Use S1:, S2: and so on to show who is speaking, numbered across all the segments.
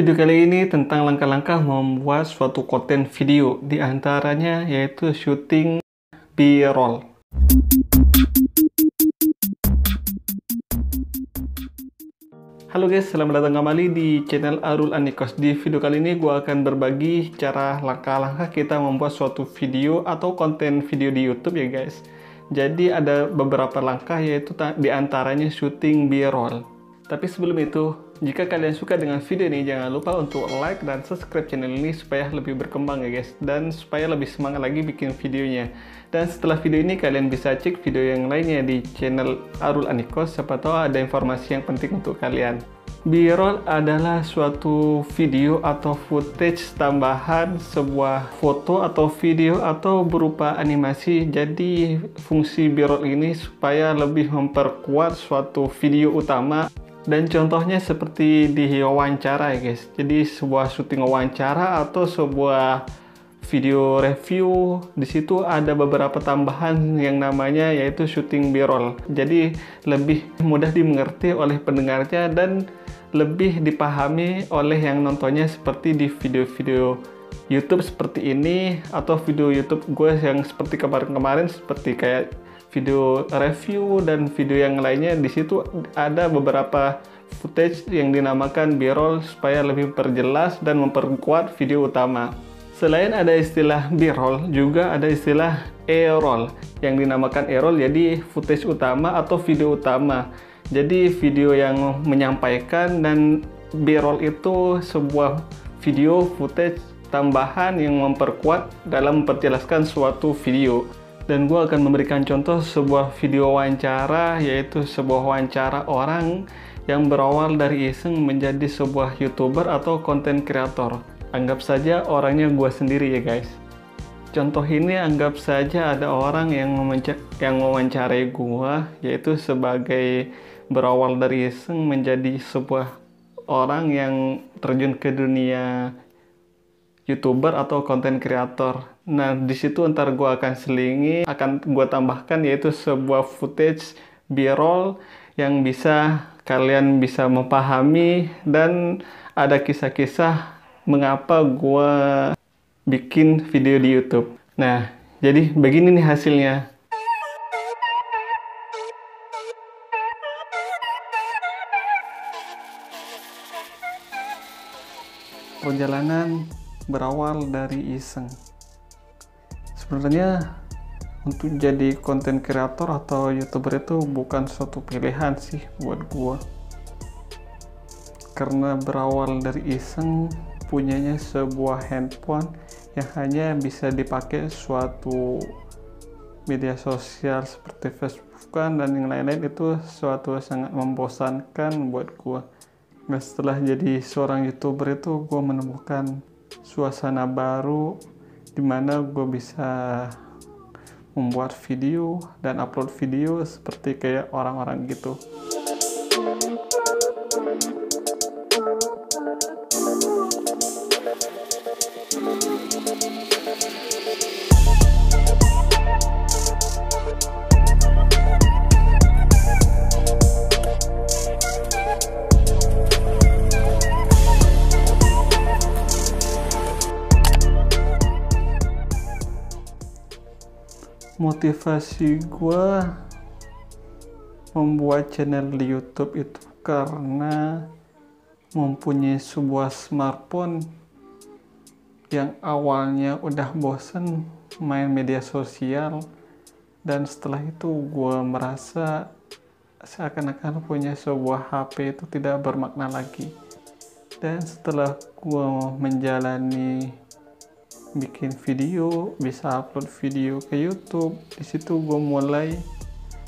S1: Video kali ini tentang langkah-langkah membuat suatu konten video, di antaranya yaitu syuting B-roll. Halo guys, selamat datang kembali di channel Arul Anikos. Di video kali ini gue akan berbagi cara langkah-langkah kita membuat suatu video atau konten video di YouTube ya guys. Jadi ada beberapa langkah, yaitu di antaranya syuting B-roll. Tapi sebelum itu, jika kalian suka dengan video ini, jangan lupa untuk like dan subscribe channel ini supaya lebih berkembang ya guys, dan supaya lebih semangat lagi bikin videonya. Dan setelah video ini kalian bisa cek video yang lainnya di channel Arul Anikos, siapa tahu ada informasi yang penting untuk kalian. B-roll adalah suatu video atau footage tambahan sebuah foto atau video atau berupa animasi. Jadi fungsi B-roll ini supaya lebih memperkuat suatu video utama. Dan contohnya seperti di wawancara ya guys. Jadi sebuah syuting wawancara atau sebuah video review, di situ ada beberapa tambahan yang namanya yaitu syuting B-roll. Jadi lebih mudah dimengerti oleh pendengarnya dan lebih dipahami oleh yang nontonnya, seperti di video-video YouTube seperti ini atau video YouTube gue yang seperti kemarin-kemarin, seperti kayak video review dan video yang lainnya. Di situ ada beberapa footage yang dinamakan B-roll supaya lebih perjelas dan memperkuat video utama. Selain ada istilah B-roll, juga ada istilah A-roll yang dinamakan A-roll, jadi footage utama atau video utama. Jadi video yang menyampaikan, dan B-roll itu sebuah video footage tambahan yang memperkuat dalam memperjelaskan suatu video. Dan gue akan memberikan contoh sebuah video wawancara, yaitu sebuah wawancara orang yang berawal dari iseng menjadi sebuah YouTuber atau konten kreator. Anggap saja orangnya gue sendiri ya guys. Contoh ini anggap saja ada orang yang mewawancarai gue, yaitu sebagai berawal dari iseng menjadi sebuah orang yang terjun ke dunia YouTuber atau konten kreator. Nah, di situ ntar gue akan selingi, akan gue tambahkan yaitu sebuah footage B-roll yang bisa kalian bisa memahami, dan ada kisah-kisah mengapa gue bikin video di YouTube. Nah, jadi begini nih hasilnya. Perjalanan berawal dari iseng. Sebenarnya untuk jadi konten kreator atau YouTuber itu bukan suatu pilihan sih buat gua, karena berawal dari iseng, punyanya sebuah handphone yang hanya bisa dipakai suatu media sosial seperti Facebook dan yang lain-lain, itu suatu sangat membosankan buat gua. Nah, setelah jadi seorang YouTuber itu gua menemukan suasana baru dimana gue bisa membuat video dan upload video seperti kayak orang-orang gitu. Motivasi gue membuat channel di YouTube itu karena mempunyai sebuah smartphone yang awalnya udah bosen main media sosial, dan setelah itu gue merasa seakan-akan punya sebuah HP itu tidak bermakna lagi. Dan setelah gue menjalani bikin video, bisa upload video ke YouTube, di situ gue mulai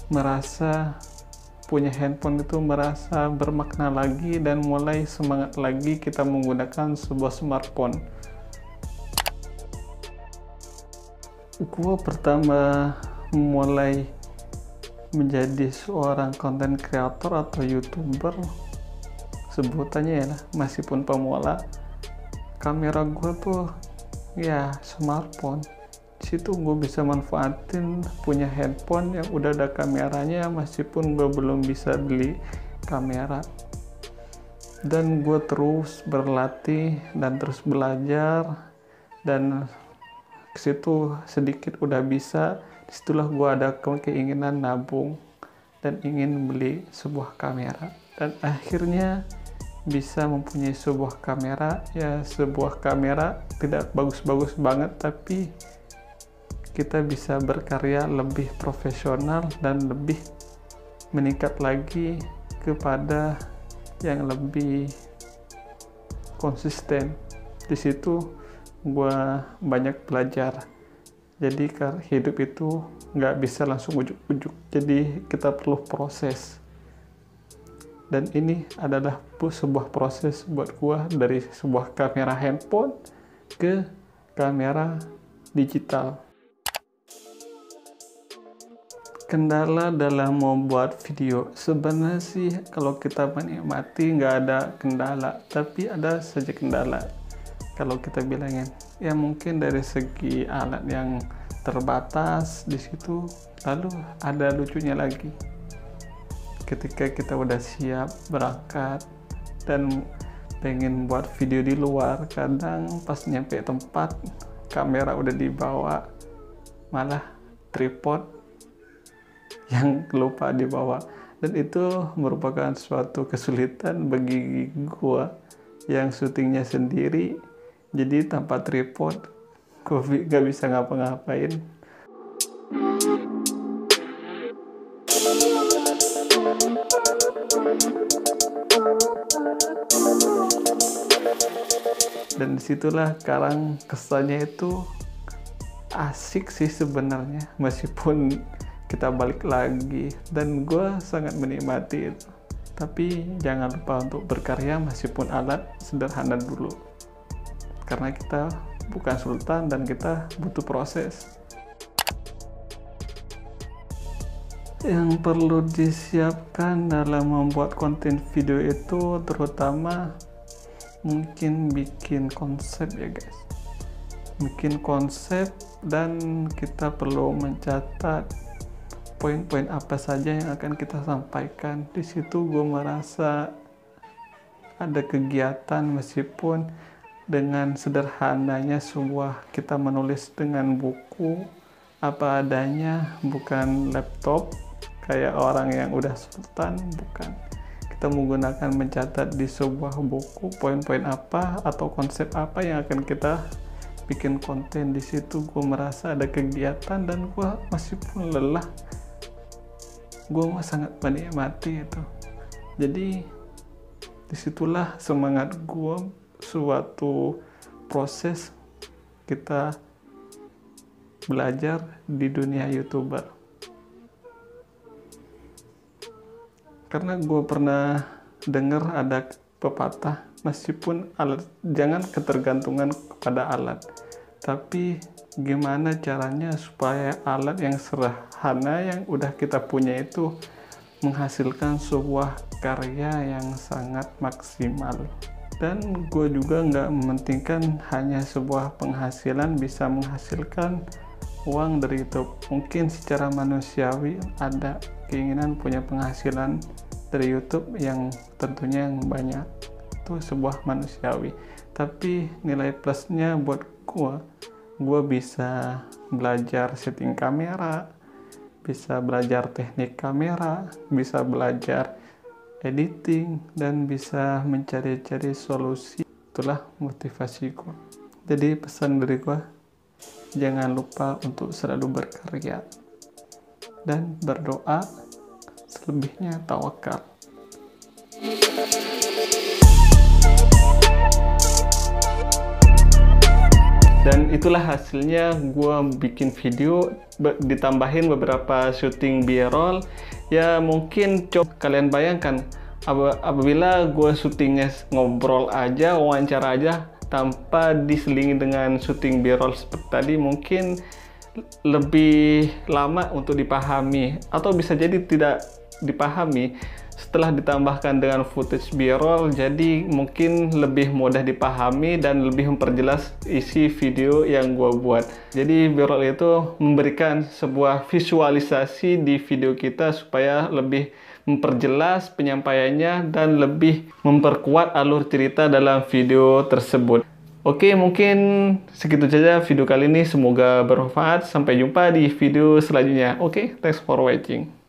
S1: merasa punya handphone itu merasa bermakna lagi, dan mulai semangat lagi kita menggunakan sebuah smartphone. Gue pertama mulai menjadi seorang content creator atau YouTuber, sebutannya ya lah, meskipun pemula, kamera gue tuh ya smartphone. Di situ gue bisa manfaatin punya handphone yang udah ada kameranya, meskipun gue belum bisa beli kamera. Dan gue terus berlatih dan terus belajar, dan kesitu sedikit udah bisa. Disitulah gue ada keinginan nabung dan ingin beli sebuah kamera, dan akhirnya bisa mempunyai sebuah kamera. Ya, sebuah kamera tidak bagus-bagus banget, tapi kita bisa berkarya lebih profesional dan lebih meningkat lagi kepada yang lebih konsisten. Di situ gue banyak belajar. Jadi hidup itu nggak bisa langsung ujuk-ujuk, jadi kita perlu proses. Dan ini adalah sebuah proses buat gue, dari sebuah kamera handphone ke kamera digital. Kendala dalam membuat video, sebenarnya sih kalau kita menikmati nggak ada kendala, tapi ada saja kendala. Kalau kita bilangin, ya mungkin dari segi alat yang terbatas di situ. Lalu ada lucunya lagi, ketika kita udah siap berangkat dan pengen buat video di luar, kadang pas nyampe tempat kamera udah dibawa, malah tripod yang lupa dibawa. Dan itu merupakan suatu kesulitan bagi gua yang syutingnya sendiri, jadi tanpa tripod gua gak bisa ngapa-ngapain. Dan disitulah sekarang kesannya itu asik sih sebenarnya, meskipun kita balik lagi, dan gue sangat menikmati itu. Tapi jangan lupa untuk berkarya meskipun alat sederhana dulu, karena kita bukan sultan dan kita butuh proses. Yang perlu disiapkan dalam membuat konten video itu terutama mungkin bikin konsep, ya guys. Bikin konsep, dan kita perlu mencatat poin-poin apa saja yang akan kita sampaikan. Di situ gue merasa ada kegiatan, meskipun dengan sederhananya sebuah kita menulis dengan buku apa adanya, bukan laptop kayak orang yang udah sultan, bukan. Kita menggunakan mencatat di sebuah buku poin-poin apa atau konsep apa yang akan kita bikin konten. Di situ gue merasa ada kegiatan, dan gue meskipun lelah, gue sangat menikmati itu. Jadi disitulah semangat gue, suatu proses kita belajar di dunia YouTuber. Karena gue pernah dengar ada pepatah, meskipun alat, jangan ketergantungan kepada alat, tapi gimana caranya supaya alat yang sederhana yang udah kita punya itu menghasilkan sebuah karya yang sangat maksimal. Dan gue juga nggak mementingkan hanya sebuah penghasilan bisa menghasilkan uang dari YouTube. Mungkin secara manusiawi ada keinginan punya penghasilan dari YouTube yang tentunya yang banyak, itu sebuah manusiawi. Tapi nilai plusnya buat gue bisa belajar setting kamera, bisa belajar teknik kamera, bisa belajar editing, dan bisa mencari-cari solusi. Itulah motivasiku. Jadi pesan dari gue, jangan lupa untuk selalu berkarya dan berdoa, selebihnya tawakal. Dan itulah hasilnya gue bikin video, ditambahin beberapa syuting B-roll. Ya mungkin coba kalian bayangkan, apabila gue syutingnya ngobrol aja, wawancara aja, tanpa diselingi dengan syuting B-roll seperti tadi, mungkin lebih lama untuk dipahami, atau bisa jadi tidak dipahami. Setelah ditambahkan dengan footage B-roll, jadi mungkin lebih mudah dipahami dan lebih memperjelas isi video yang gue buat. Jadi B-roll itu memberikan sebuah visualisasi di video kita supaya lebih memperjelas penyampaiannya dan lebih memperkuat alur cerita dalam video tersebut. Oke, mungkin segitu saja video kali ini. Semoga bermanfaat. Sampai jumpa di video selanjutnya. Oke, thanks for watching.